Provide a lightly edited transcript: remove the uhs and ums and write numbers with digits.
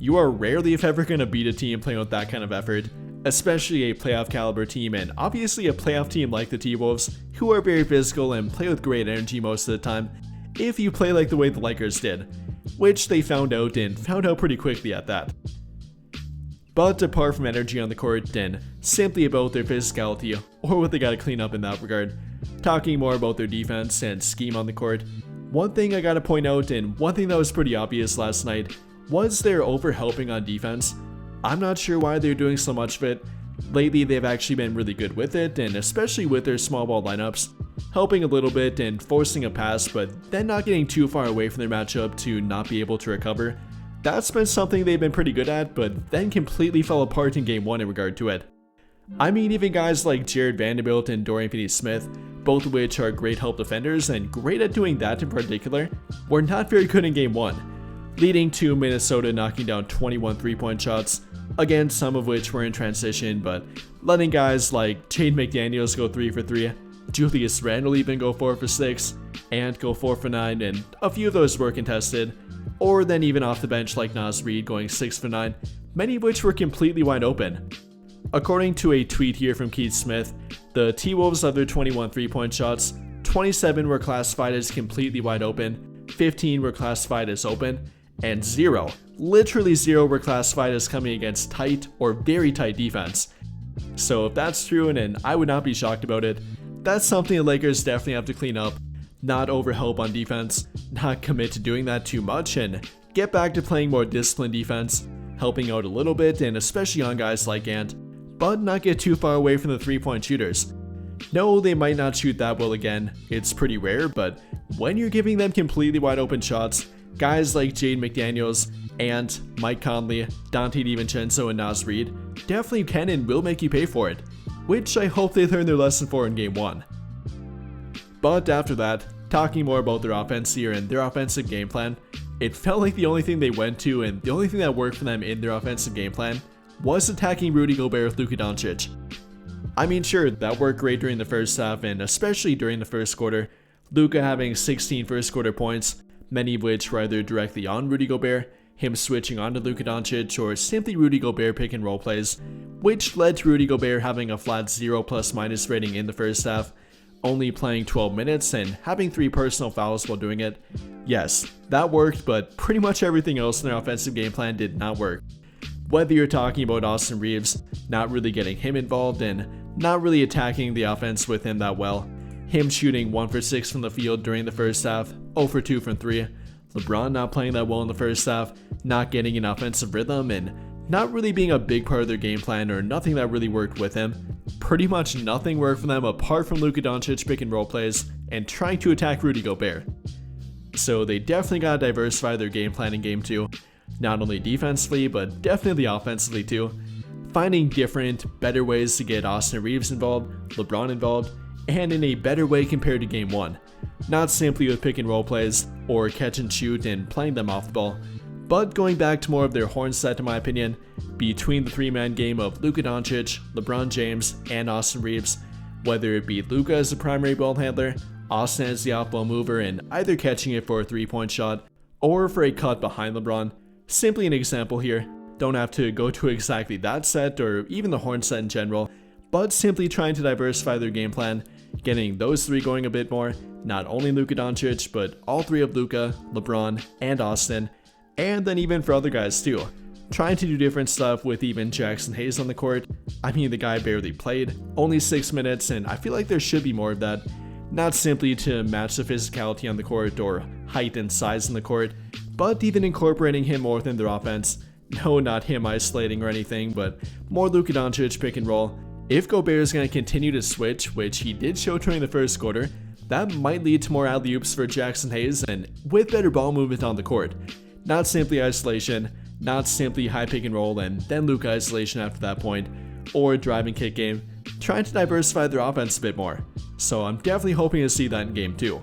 you are rarely if ever going to beat a team playing with that kind of effort, especially a playoff caliber team, and obviously a playoff team like the T-Wolves, who are very physical and play with great energy most of the time, if you play like the way the Lakers did, which they found out pretty quickly at that. But apart from energy on the court and simply about their physicality or what they gotta clean up in that regard, talking more about their defense and scheme on the court, one thing I gotta point out, and one thing that was pretty obvious last night, was their overhelping on defense. I'm not sure why they're doing so much of it. Lately they've actually been really good with it, and especially with their small ball lineups, helping a little bit and forcing a pass but then not getting too far away from their matchup to not be able to recover. That's been something they've been pretty good at, but then completely fell apart in game 1 in regard to it. I mean, even guys like Jared Vanderbilt and Dorian Finney-Smith, both of which are great help defenders and great at doing that in particular, were not very good in game 1, leading to Minnesota knocking down 21 3-point shots, again some of which were in transition, but letting guys like Jaden McDaniels go 3 for 3, Julius Randle even go 4 for 6, and go 4 for 9, and a few of those were contested, or then even off the bench like Naz Reid going 6 for 9, many of which were completely wide open. According to a tweet here from Keith Smith, the T-Wolves of their 21 3-point shots, 27 were classified as completely wide open, 15 were classified as open, and 0, literally 0 were classified as coming against tight or very tight defense. So if that's true, and I would not be shocked about it, that's something the Lakers definitely have to clean up. Not overhelp on defense, not commit to doing that too much, and get back to playing more disciplined defense, helping out a little bit, and especially on guys like Ant, but not get too far away from the 3-point shooters. No, they might not shoot that well again, it's pretty rare, but when you're giving them completely wide open shots, guys like Jaden McDaniels, Ant, Mike Conley, Dante DiVincenzo, and Naz Reid definitely can and will make you pay for it, which I hope they learn their lesson for in game 1. But after that, talking more about their offense here and their offensive game plan, it felt like the only thing they went to and the only thing that worked for them in their offensive game plan was attacking Rudy Gobert with Luka Doncic. I mean, sure, that worked great during the first half and especially during the first quarter, Luka having 16 first quarter points, many of which were either directly on Rudy Gobert, him switching onto Luka Doncic, or simply Rudy Gobert pick and roll plays, which led to Rudy Gobert having a flat 0± rating in the first half, only playing 12 minutes and having 3 personal fouls while doing it. Yes, that worked, but pretty much everything else in their offensive game plan did not work. Whether you're talking about Austin Reeves, not really getting him involved and not really attacking the offense with him that well, him shooting 1 for 6 from the field during the first half, 0 for 2 from 3, LeBron not playing that well in the first half, not getting an offensive rhythm, and not really being a big part of their game plan or nothing that really worked with him. Pretty much nothing worked for them apart from Luka Doncic pick and roll plays and trying to attack Rudy Gobert. So they definitely gotta diversify their game plan in game 2, not only defensively but definitely offensively too, finding different, better ways to get Austin Reeves involved, LeBron involved, and in a better way compared to game 1. Not simply with pick and roll plays or catch and shoot and playing them off the ball, but going back to more of their horn set in my opinion, between the 3-man game of Luka Doncic, LeBron James, and Austin Reeves, whether it be Luka as the primary ball handler, Austin as the off-ball mover and either catching it for a 3-point shot or for a cut behind LeBron. Simply an example here, don't have to go to exactly that set or even the horn set in general, but simply trying to diversify their game plan, getting those 3 going a bit more, not only Luka Doncic, but all 3 of Luka, LeBron, and Austin, and then even for other guys too. Trying to do different stuff with even Jackson Hayes on the court. I mean, the guy barely played, only 6 minutes, and I feel like there should be more of that. Not simply to match the physicality on the court or height and size on the court, but even incorporating him more within their offense. No, not him isolating or anything, but more Luka Doncic pick and roll. If Gobert is going to continue to switch, which he did show during the first quarter, that might lead to more alley-oops for Jackson Hayes and with better ball movement on the court. Not simply isolation, not simply high pick and roll and then Luka isolation after that point, or driving kick game, trying to diversify their offense a bit more. So I'm definitely hoping to see that in game 2.